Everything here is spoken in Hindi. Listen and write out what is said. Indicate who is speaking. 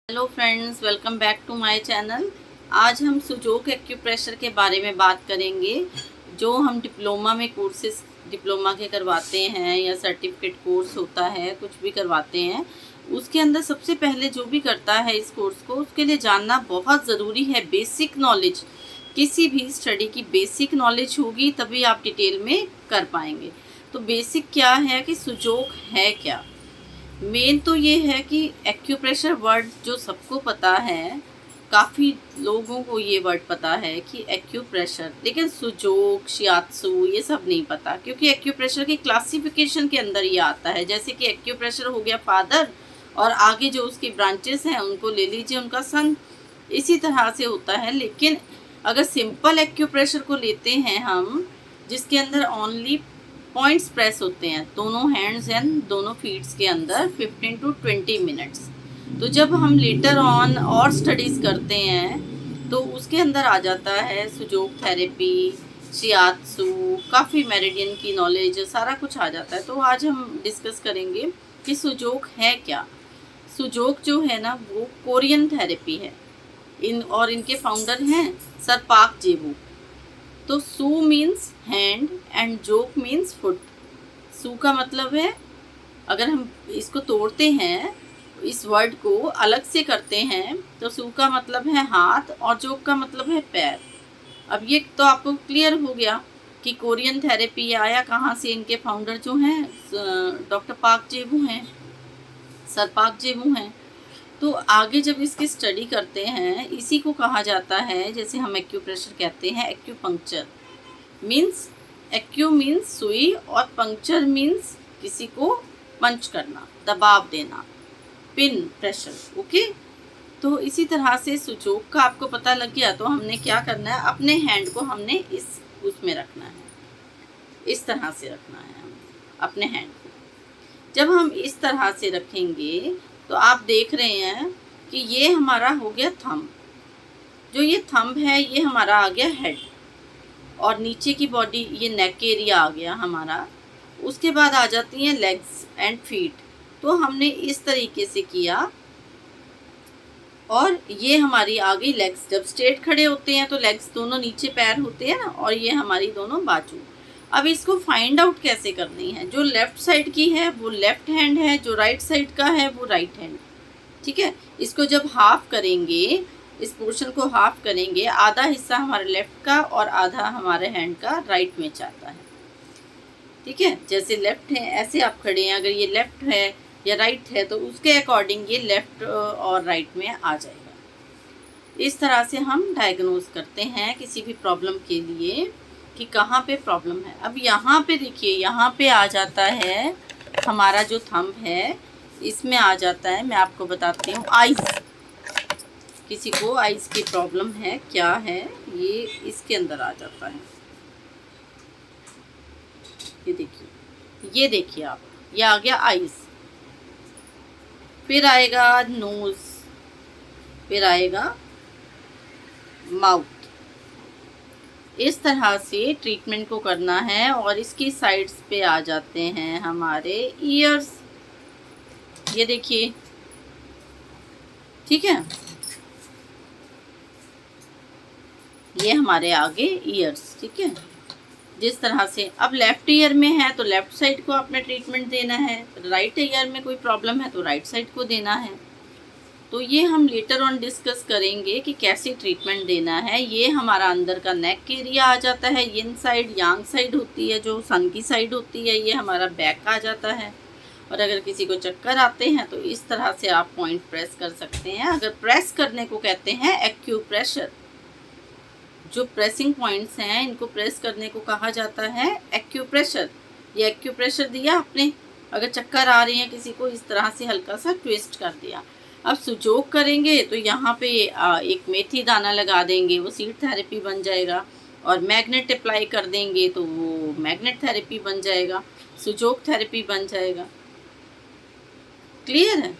Speaker 1: Hello friends, welcome back to my channel. आज हम सुजोक एक्यूप्रेशर के बारे में बात करेंगे। जो हम डिप्लोमा में कोर्सेज डिप्लोमा के करवाते हैं या सर्टिफिकेट कोर्स होता है, कुछ भी करवाते हैं, उसके अंदर सबसे पहले जो भी करता है इस कोर्स को, उसके लिए जानना बहुत ज़रूरी है बेसिक नॉलेज। किसी भी स्टडी की बेसिक नॉलेज होगी तभी आप डिटेल में कर पाएंगे। तो बेसिक क्या है कि सुजोक है क्या। मेन तो ये है कि एक्यूप्रेशर वर्ड जो सबको पता है, काफ़ी लोगों को ये वर्ड पता है कि एक्यूप्रेशर, लेकिन सुजोक शियात्सु ये सब नहीं पता, क्योंकि एक्यूप्रेशर की क्लासिफिकेशन के अंदर ये आता है। जैसे कि एक्यूप्रेशर हो गया फादर, और आगे जो उसकी ब्रांचेस हैं उनको ले लीजिए उनका सन, इसी तरह से होता है। लेकिन अगर सिंपल एक्यूप्रेशर को लेते हैं हम, जिसके अंदर ओनली पॉइंट्स प्रेस होते हैं दोनों हैंड्स एंड दोनों फीट्स के अंदर 15 to 20 मिनट्स, तो जब हम लेटर ऑन और स्टडीज़ करते हैं तो उसके अंदर आ जाता है सुजोक थेरेपी, शियात्सु, काफ़ी मेरिडियन की नॉलेज, सारा कुछ आ जाता है। तो आज हम डिस्कस करेंगे कि सुजोक है क्या। सुजोक जो है ना, वो कोरियन थेरेपी है। इनके फाउंडर हैं सर पाक जेबू। तो सू मीन्स हैंड एंड जोक मीन्स फुट। सू का मतलब है, अगर हम इसको तोड़ते हैं, इस वर्ड को अलग से करते हैं, तो सू का मतलब है हाथ और जोक का मतलब है पैर। अब ये तो आपको क्लियर हो गया कि कोरियन थेरेपी आया कहाँ से। इनके फाउंडर जो हैं डॉक्टर पाक जेबू हैं, सर पाक जेबू हैं। तो आगे जब इसकी स्टडी करते हैं, इसी को कहा जाता है, जैसे हम एक्यूप्रेशर कहते हैं, एक्यूपंक्चर मीन्स, एक्यू मीन्स सुई और पंक्चर मीन्स किसी को पंच करना, दबाव देना, पिन, प्रेशर। ओके, तो इसी तरह से सुजोक का आपको पता लग गया। तो हमने क्या करना है, अपने हैंड को हमने इस उसमें रखना है, इस तरह से रखना है हमें अपने हैंड को। जब हम इस तरह से रखेंगे तो आप देख रहे हैं कि ये हमारा हो गया थंब। जो ये थंब है ये हमारा आ गया हेड, और नीचे की बॉडी ये नेक एरिया आ गया हमारा। उसके बाद आ जाती हैं लेग्स एंड फीट। तो हमने इस तरीके से किया, और ये हमारी आ गई लेग्स। जब स्ट्रेट खड़े होते हैं तो लेग्स दोनों नीचे पैर होते हैं ना, और ये हमारी दोनों बाजू। अब इसको फाइंड आउट कैसे करनी है। जो लेफ़्ट साइड की है वो लेफ़्ट हैंड है, जो राइट साइड का है वो राइट हैंड। ठीक है, इसको जब हाफ करेंगे, इस पोर्शन को हाफ करेंगे, आधा हिस्सा हमारे लेफ़्ट का और आधा हमारे हैंड का राइट में जाता है। ठीक है, जैसे लेफ़्ट है ऐसे आप खड़े हैं, अगर ये लेफ़्ट है या राइट है तो उसके अकॉर्डिंग ये लेफ़्ट और राइट में आ जाएगा। इस तरह से हम डायग्नोज करते हैं किसी भी प्रॉब्लम के लिए कि कहाँ पे प्रॉब्लम है। अब यहाँ पे देखिए, यहाँ पे आ जाता है हमारा जो थंब है, इसमें आ जाता है, मैं आपको बताती हूँ, आइज़। किसी को आइज़ की प्रॉब्लम है, क्या है ये, इसके अंदर आ जाता है। ये देखिए, ये देखिए आप, ये आ गया आइज़। फिर आएगा नोज़, फिर आएगा माउथ। इस तरह से ट्रीटमेंट को करना है। और इसकी साइड्स पे आ जाते हैं हमारे ईयर्स, ये देखिए। ठीक है, ये हमारे आगे ईयर्स। ठीक है, जिस तरह से अब लेफ़्ट ईयर में है तो लेफ़्ट साइड को आपने ट्रीटमेंट देना है, राइट ईयर में कोई प्रॉब्लम है तो राइट साइड को देना है। तो ये हम लेटर ऑन डिस्कस करेंगे कि कैसे ट्रीटमेंट देना है। ये हमारा अंदर का नेक एरिया आ जाता है, यिन साइड, यांग साइड होती है, जो सन की साइड होती है, ये हमारा बैक आ जाता है। और अगर किसी को चक्कर आते हैं तो इस तरह से आप पॉइंट प्रेस कर सकते हैं। अगर प्रेस करने को कहते हैं एक्यूप्रेशर, जो प्रेसिंग पॉइंट्स हैं इनको प्रेस करने को कहा जाता है एक्यूप्रेशर। ये एक्यूप्रेशर दिया आपने, अगर चक्कर आ रही है किसी को, इस तरह से हल्का सा ट्विस्ट कर दिया। अब सुजोक करेंगे तो यहाँ पे एक मेथी दाना लगा देंगे, वो सीड थेरेपी बन जाएगा। और मैग्नेट अप्लाई कर देंगे तो वो मैग्नेट थेरेपी बन जाएगा, सुजोक थेरेपी बन जाएगा। क्लियर है।